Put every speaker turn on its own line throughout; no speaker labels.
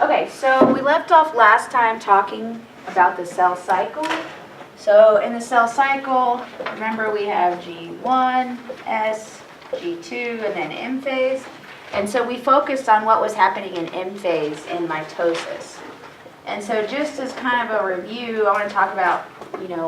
Okay, so we left off last time talking about the cell cycle. So in the cell cycle, remember we have G1, S, G2, and then M phase. And so we focused on what was happening in M phase in mitosis. And so just as kind of a review, I want to talk about,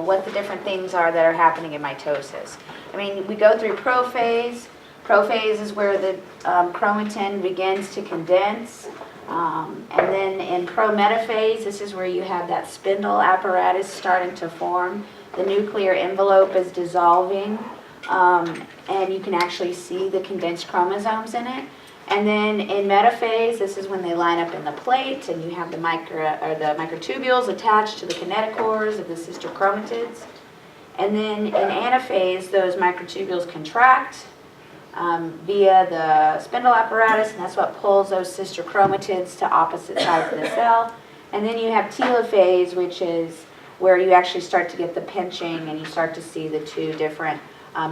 what the different things are that are happening in mitosis. I mean, we go through prophase. Prophase is where the chromatin begins to condense. And then in prometaphase, this is where you have that spindle apparatus starting to form. The nuclear envelope is dissolving, and you can actually see the condensed chromosomes in it. And then in metaphase, this is when they line up in the plate, and you have the microtubules attached to the kinetochores of the sister chromatids. And then in anaphase, those microtubules contract via the spindle apparatus, and that's what pulls those sister chromatids to opposite sides of the cell. And then you have telophase, which is where you actually start to get the pinching, and you start to see the two different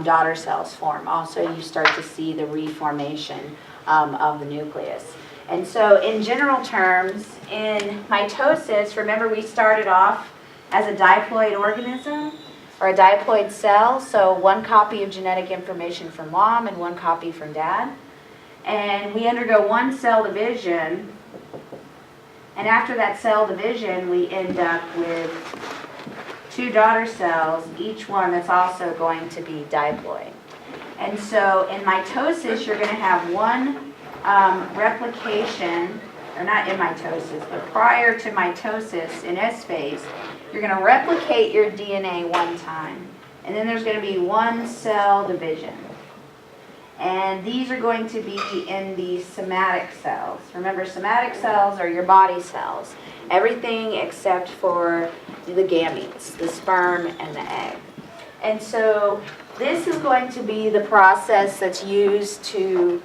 daughter cells form. Also, you start to see the reformation of the nucleus. And so in general terms, in mitosis, remember we started off as a diploid organism, or a diploid cell, so one copy of genetic information from mom and one copy from dad. And we undergo one cell division, and after that cell division, we end up with two daughter cells, each one that's also going to be diploid. And so in mitosis, you're going to have one replication, or not in mitosis, but prior to mitosis in S phase, you're going to replicate your DNA one time. And then there's going to be one cell division. And these are going to be in the somatic cells. Remember, somatic cells are your body cells. Everything except for the gametes, the sperm and the egg. And so this is going to be the process that's used to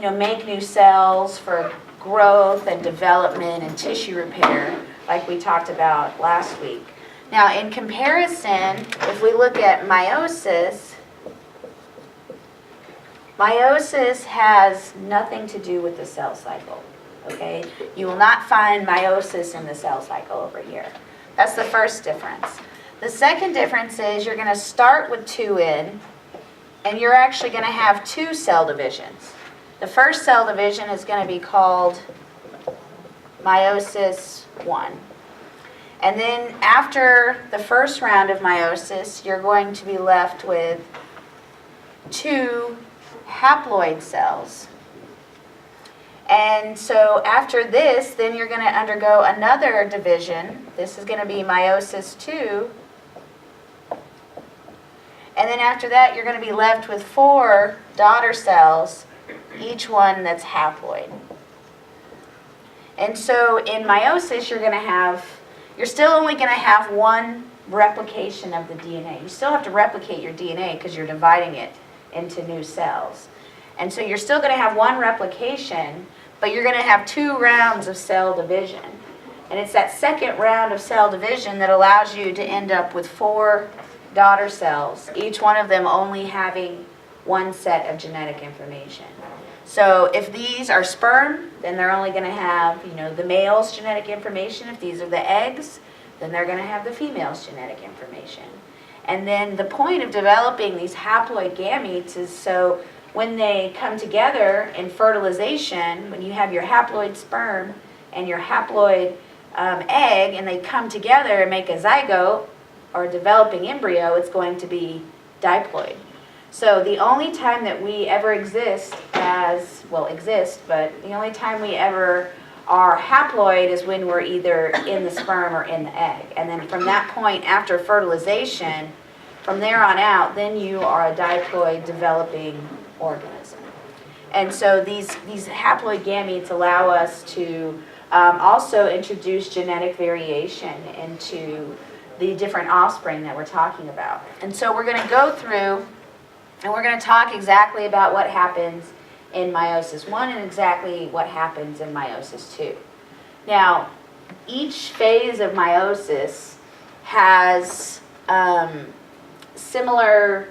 make new cells for growth and development and tissue repair, like we talked about last week. Now, in comparison, if we look at meiosis, meiosis has nothing to do with the cell cycle, okay? You will not find meiosis in the cell cycle over here. That's the first difference. The second difference is you're going to start with 2N, and you're actually going to have two cell divisions. The first cell division is going to be called meiosis 1. And then after the first round of meiosis, you're going to be left with two haploid cells. And so after this, then you're going to undergo another division. This is going to be meiosis 2. And then after that, you're going to be left with 4 daughter cells, each one that's haploid. And so in meiosis, you're still only going to have one replication of the DNA. You still have to replicate your DNA because you're dividing it into new cells. And so you're still going to have one replication, but you're going to have 2 rounds of cell division. And it's that second round of cell division that allows you to end up with 4 daughter cells, each one of them only having one set of genetic information. So if these are sperm, then they're only going to have, the male's genetic information. If these are the eggs, then they're going to have the female's genetic information. And then the point of developing these haploid gametes is so when they come together in fertilization, when you have your haploid sperm and your haploid egg, and they come together and make a zygote, or a developing embryo, it's going to be diploid. So the only time that we ever but the only time we ever are haploid is when we're either in the sperm or in the egg. And then from that point, after fertilization, from there on out, then you are a diploid developing organism. And so these haploid gametes allow us to also introduce genetic variation into the different offspring that we're talking about. And so we're going to go through and we're going to talk exactly about what happens in meiosis 1 and exactly what happens in meiosis 2. Now, each phase of meiosis has similar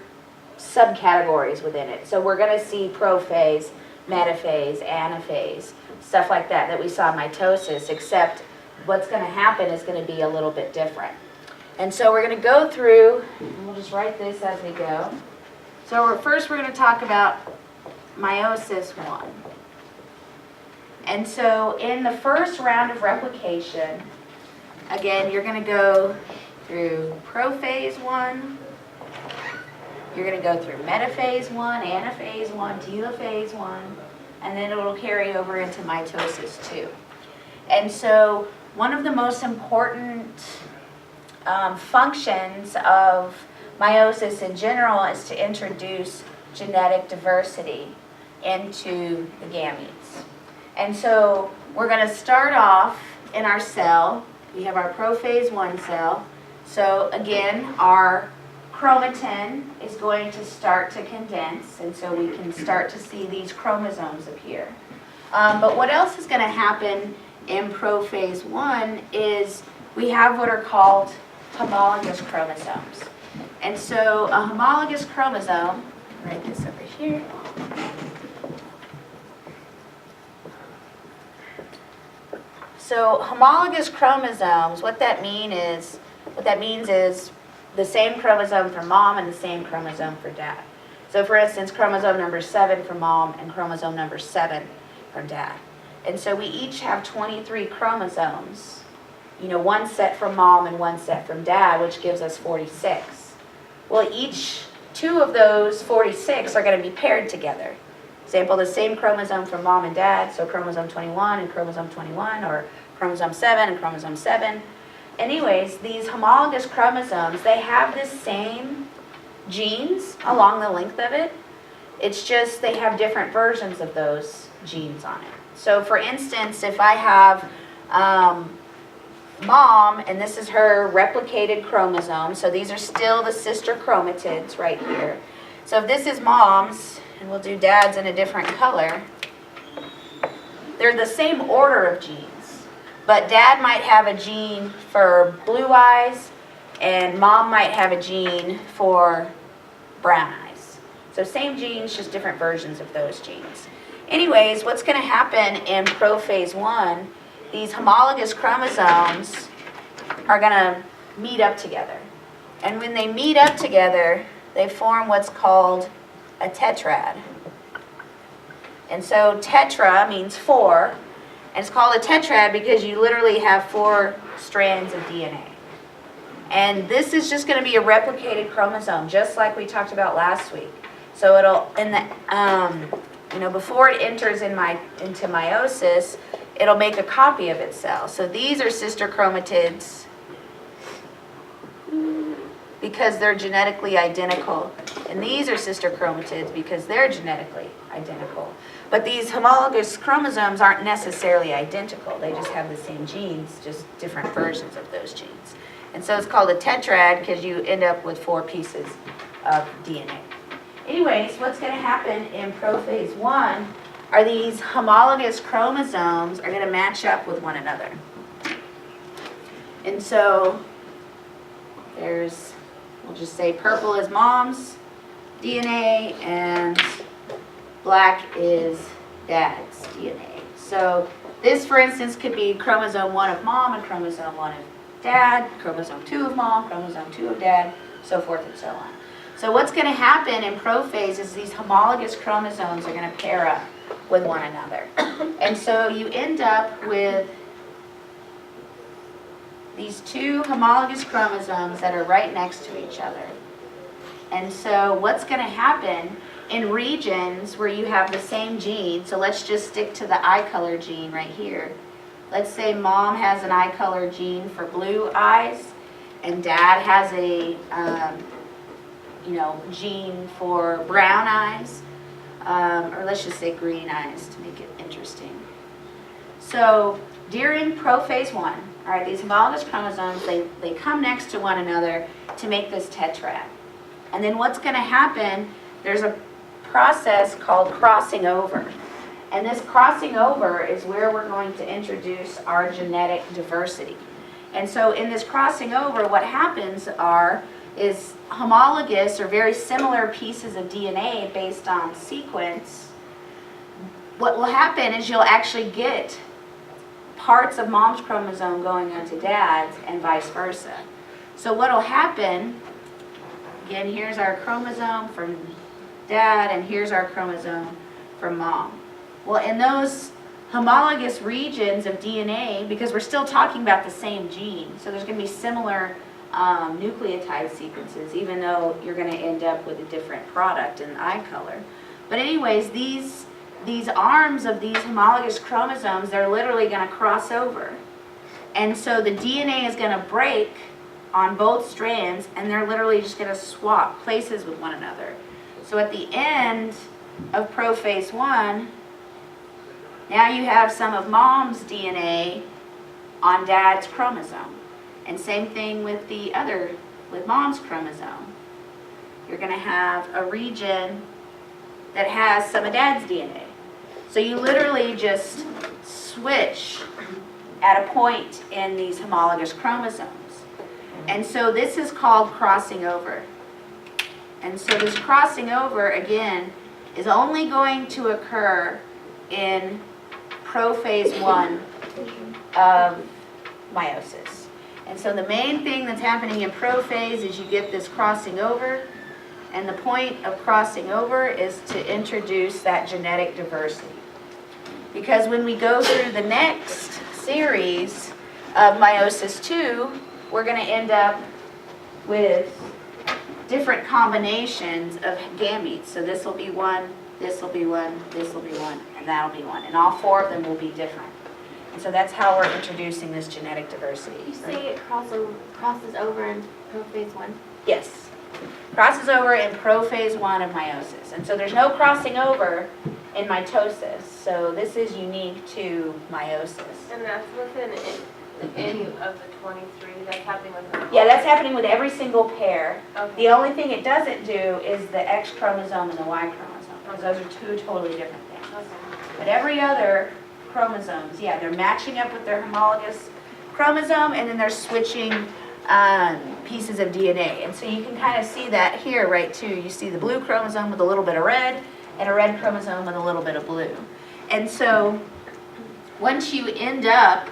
subcategories within it. So we're going to see prophase, metaphase, anaphase. stuff like that we saw in mitosis, except what's going to happen is going to be a little bit different. And so we're going to go through, and we'll just write this as we go. So first we're going to talk about meiosis 1. And so in the first round of replication, again, you're going to go through prophase 1, you're going to go through metaphase 1, anaphase 1, telophase 1, and then it will carry over into mitosis 2. And so one of the most important functions of meiosis in general is to introduce genetic diversity into the gametes. And so we're going to start off in our cell. We have our prophase 1 cell. So again, our chromatin is going to start to condense, and so we can start to see these chromosomes appear. But what else is going to happen in prophase 1 is we have what are called homologous chromosomes. And so a homologous chromosome, write this over here. So homologous chromosomes, what that means is the same chromosome for mom and the same chromosome for dad. So for instance, chromosome number 7 for mom and chromosome number 7 from dad. And so we each have 23 chromosomes, one set from mom and one set from dad, which gives us 46. Well, each 2 of those 46 are going to be paired together. Example, the same chromosome from mom and dad, so chromosome 21 and chromosome 21, or chromosome 7 and chromosome 7. Anyways, these homologous chromosomes, they have the same genes along the length of it. It's just they have different versions of those genes on it. So for instance, if I have mom, and this is her replicated chromosome, so these are still the sister chromatids right here. So if this is mom's, and we'll do dad's in a different color, they're the same order of genes, but dad might have a gene for blue eyes, and mom might have a gene for brown eyes. So same genes, just different versions of those genes. Anyways, what's going to happen in prophase 1, these homologous chromosomes are going to meet up together. And when they meet up together, they form what's called a tetrad. And so tetra means 4, and it's called a tetrad because you literally have 4 strands of DNA. And this is just going to be a replicated chromosome, just like we talked about last week. So it'll, in the, before it enters into meiosis, it'll make a copy of itself. So these are sister chromatids because they're genetically identical. And these are sister chromatids because they're genetically identical. But these homologous chromosomes aren't necessarily identical. They just have the same genes, just different versions of those genes. And so it's called a tetrad because you end up with 4 pieces of DNA. Anyways, what's going to happen in prophase 1 are these homologous chromosomes are going to match up with one another. And so there's, we'll just say purple is mom's DNA and black is dad's DNA. So this, for instance, could be chromosome 1 of mom and chromosome 1 of dad, chromosome 2 of mom, chromosome 2 of dad, so forth and so on. So what's going to happen in prophase is these homologous chromosomes are going to pair up with one another. And so you end up with these 2 homologous chromosomes that are right next to each other. And so what's going to happen in regions where you have the same gene, so let's just stick to the eye color gene right here. Let's say mom has an eye color gene for blue eyes, and dad has a gene for brown eyes, or let's just say green eyes to make it interesting. So during prophase 1, all right, these homologous chromosomes, they come next to one another to make this tetrad. And then what's going to happen, there's a process called crossing over. And this crossing over is where we're going to introduce our genetic diversity. And so in this crossing over, what happens is homologous or very similar pieces of DNA based on sequence what will happen is you'll actually get parts of mom's chromosome going onto dad's and vice versa. So what will happen, again, here's our chromosome from dad and here's our chromosome from mom. Well, in those homologous regions of DNA, because we're still talking about the same gene, so there's going to be similar nucleotide sequences, even though you're going to end up with a different product in eye color. But anyways, these arms of these homologous chromosomes, they're literally going to cross over. And so the DNA is going to break on both strands, and they're literally just going to swap places with one another. So at the end of prophase 1, now you have some of mom's DNA on dad's chromosome. And same thing with with mom's chromosome. You're going to have a region that has some of dad's DNA. So you literally just switch at a point in these homologous chromosomes. And so this is called crossing over. And so this crossing over, again, is only going to occur in prophase 1 of meiosis. And so the main thing that's happening in prophase is you get this crossing over, and the point of crossing over is to introduce that genetic diversity. Because when we go through the next series of meiosis 2, we're going to end up with different combinations of gametes. So this will be one, this will be one, this will be one, and that'll be one. And all 4 of them will be different. And so that's how we're introducing this genetic diversity.
You say it crosses over in prophase 1?
Yes. Crosses over in prophase 1 of meiosis. And so there's no crossing over in mitosis. So this is unique to meiosis.
And that's within any of the 23 that's happening with them?
Yeah, that's happening with every single pair.
Okay.
The only thing it doesn't do is the X chromosome and the Y chromosome, because those are 2 totally different things.
Okay.
But every other chromosomes, yeah, they're matching up with their homologous chromosome, and then they're switching pieces of DNA. And so you can kind of see that here, right, too. You see the blue chromosome with a little bit of red, and a red chromosome with a little bit of blue. And so once you end up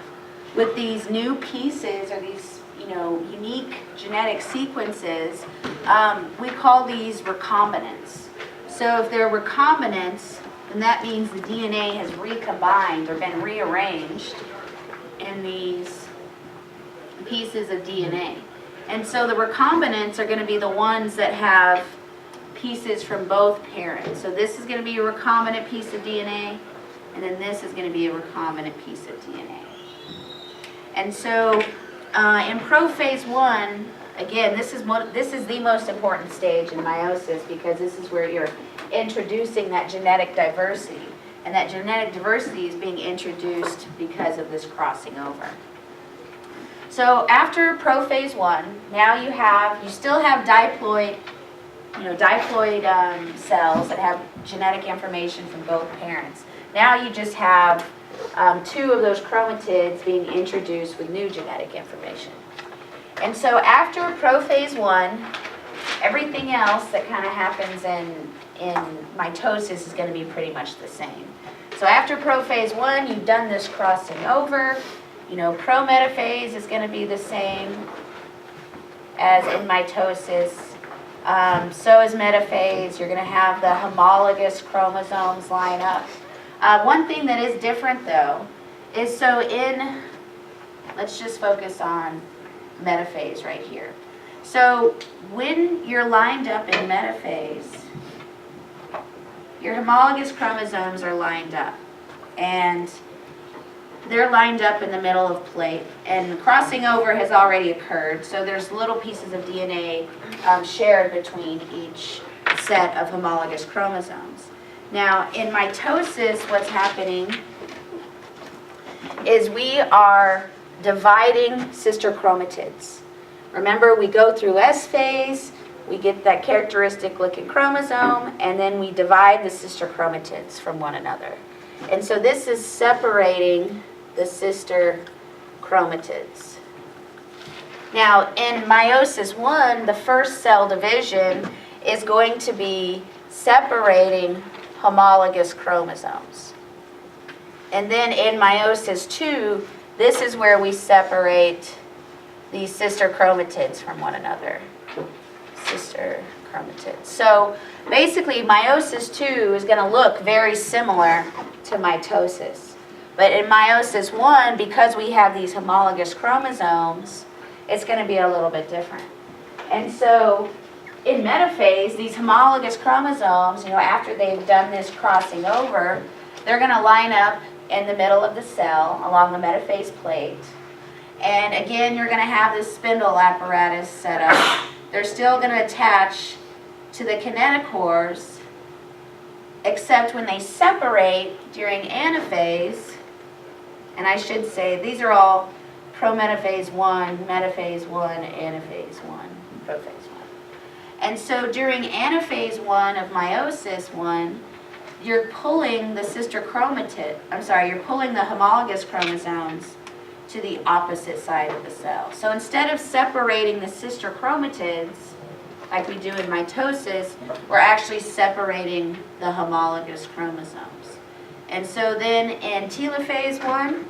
with these new pieces, or these, unique genetic sequences, we call these recombinants. So if they're recombinants, then that means the DNA has recombined or been rearranged in these pieces of DNA. And so the recombinants are going to be the ones that have pieces from both parents. So this is going to be a recombinant piece of DNA, and then this is going to be a recombinant piece of DNA. And so in prophase 1, again, this is the most important stage in meiosis, because this is where you're introducing that genetic diversity. And that genetic diversity is being introduced because of this crossing over. So after prophase 1, now you still have diploid cells that have genetic information from both parents. Now you just have 2 of those chromatids being introduced with new genetic information. And so after prophase 1, everything else that kind of happens in mitosis is going to be pretty much the same. So after prophase 1, you've done this crossing over. Prometaphase is going to be the same as in mitosis. So is metaphase. You're going to have the homologous chromosomes line up. One thing that is different, though, is let's just focus on metaphase right here. So when you're lined up in metaphase, your homologous chromosomes are lined up, and they're lined up in the middle of plate, and crossing over has already occurred, so there's little pieces of DNA shared between each set of homologous chromosomes. Now, in mitosis, what's happening is we are dividing sister chromatids. Remember, we go through S phase, we get that characteristic looking chromosome, and then we divide the sister chromatids from one another. And so this is separating the sister chromatids. Now, in meiosis 1, the first cell division is going to be separating homologous chromosomes. And then in meiosis 2, this is where we separate these sister chromatids from one another. Sister chromatids. So basically, meiosis 2 is going to look very similar to mitosis. But in meiosis 1, because we have these homologous chromosomes, it's going to be a little bit different. And so in metaphase, these homologous chromosomes, after they've done this crossing over, they're going to line up in the middle of the cell along the metaphase plate. And again, you're going to have this spindle apparatus set up. They're still going to attach to the kinetochores, except when they separate during anaphase, and I should say these are all prometaphase 1, metaphase 1, anaphase 1, prophase 1. And so during anaphase 1 of meiosis 1, you're pulling the you're pulling the homologous chromosomes to the opposite side of the cell. So instead of separating the sister chromatids, like we do in mitosis, we're actually separating the homologous chromosomes. And so then in telophase 1,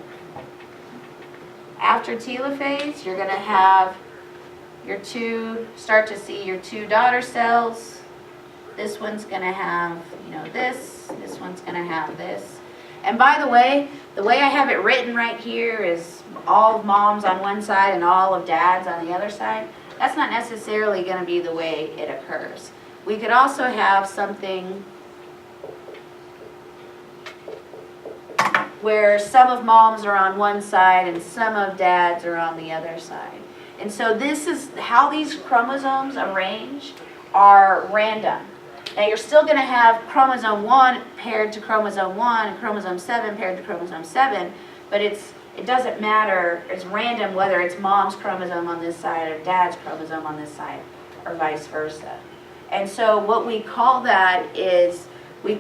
after telophase, you're going to have start to see your two daughter cells. This one's going to have, this one's going to have this. And by the way I have it written right here is all of moms on one side and all of dads on the other side. That's not necessarily going to be the way it occurs. We could also have something where some of moms are on one side and some of dads are on the other side. And so this is how these chromosomes arrange are random. Now you're still going to have chromosome 1 paired to chromosome 1 and chromosome 7 paired to chromosome 7, but it doesn't matter. It's random whether it's mom's chromosome on this side or dad's chromosome on this side or vice versa. And so what we call that is, not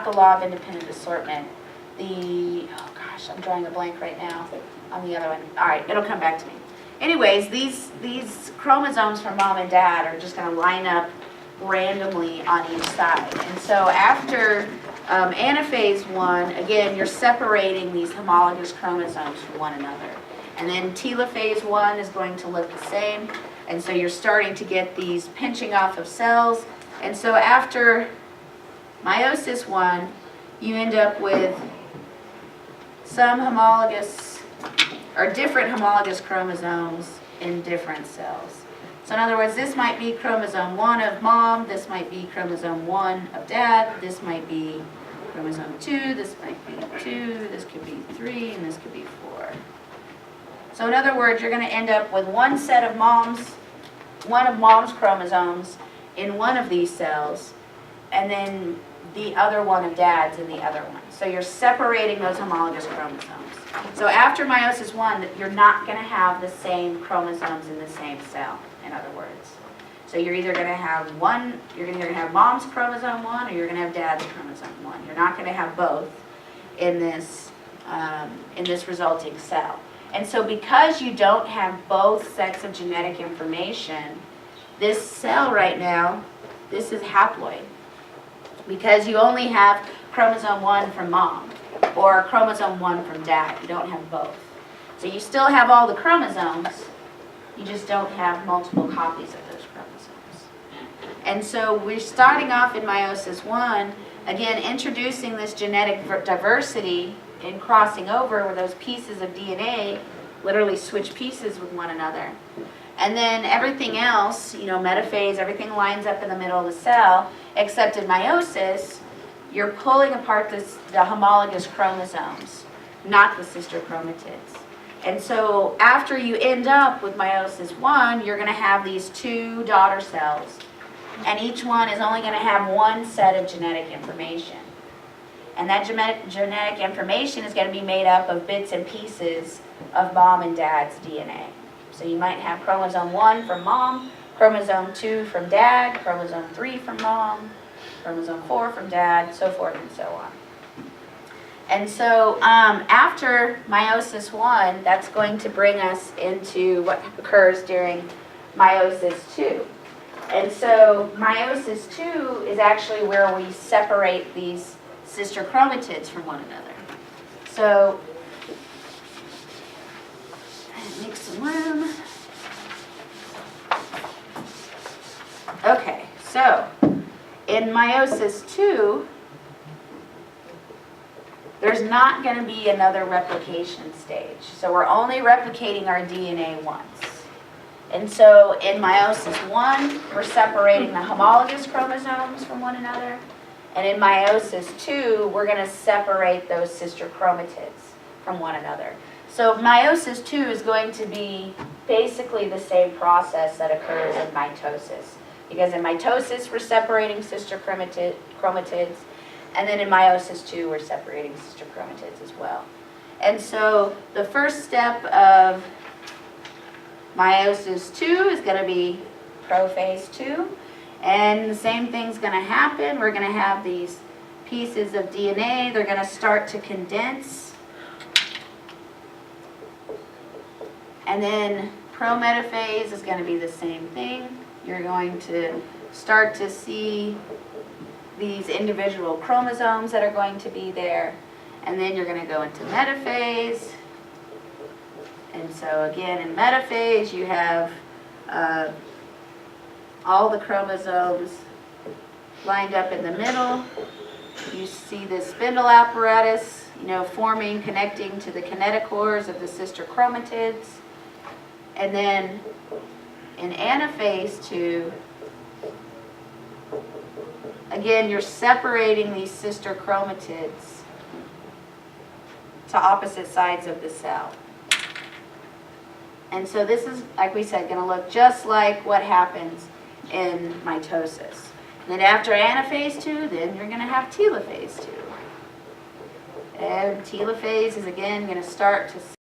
the law of independent assortment, I'm drawing a blank right now on the other one. All right, it'll come back to me. Anyways, these chromosomes from mom and dad are just going to line up randomly on each side. And so after anaphase 1, again, you're separating these homologous chromosomes from one another. And then telophase 1 is going to look the same. And so you're starting to get these pinching off of cells. And so after meiosis 1, you end up with some homologous or different homologous chromosomes in different cells. So in other words, this might be chromosome 1 of mom, this might be chromosome 1 of dad, this might be chromosome 2, this might be 2, this could be 3, and this could be 4. So in other words, you're going to end up with one of mom's chromosomes in one of these cells, and then the other one of dad's in the other one. So you're separating those homologous chromosomes. So after meiosis 1, you're not going to have the same chromosomes in the same cell, in other words. So you're either going to have mom's chromosome 1 or you're going to have dad's chromosome 1. You're not going to have both in this resulting cell. And so because you don't have both sets of genetic information, this cell right now, this is haploid. Because you only have chromosome 1 from mom or chromosome 1 from dad. You don't have both. So you still have all the chromosomes, you just don't have multiple copies of those chromosomes. And so we're starting off in meiosis 1, again introducing this genetic diversity in crossing over where those pieces of DNA literally switch pieces with one another. And then everything else, metaphase, everything lines up in the middle of the cell, except in meiosis, you're pulling apart the homologous chromosomes, not the sister chromatids. And so after you end up with meiosis 1, you're going to have these two daughter cells, and each one is only going to have one set of genetic information. And that genetic information is going to be made up of bits and pieces of mom and dad's DNA. So you might have chromosome 1 from mom, chromosome 2 from dad, chromosome 3 from mom, chromosome 4 from dad, so forth and so on. And so after meiosis 1, that's going to bring us into what occurs during meiosis 2. And so meiosis 2 is actually where we separate these sister chromatids from one another. So, make some room. Okay, so in meiosis 2, there's not going to be another replication stage. So we're only replicating our DNA once. And so in meiosis 1, we're separating the homologous chromosomes from one another. And in meiosis 2, we're going to separate those sister chromatids from one another. So meiosis 2 is going to be basically the same process that occurs in mitosis. Because in mitosis, we're separating sister chromatids. And then in meiosis 2, we're separating sister chromatids as well. And so the first step of meiosis 2 is going to be prophase 2. And the same thing's going to happen. We're going to have these pieces of DNA. They're going to start to condense. And then prometaphase is going to be the same thing. You're going to start to see these individual chromosomes that are going to be there. And then you're going to go into metaphase. And so again, in metaphase, you have all the chromosomes lined up in the middle. You see the spindle apparatus, forming, connecting to the kinetochores of the sister chromatids. And then in anaphase 2, again, you're separating these sister chromatids to opposite sides of the cell. And so this is, like we said, going to look just like what happens in mitosis. And then after anaphase 2, then you're going to have telophase 2. And telophase is again going to start to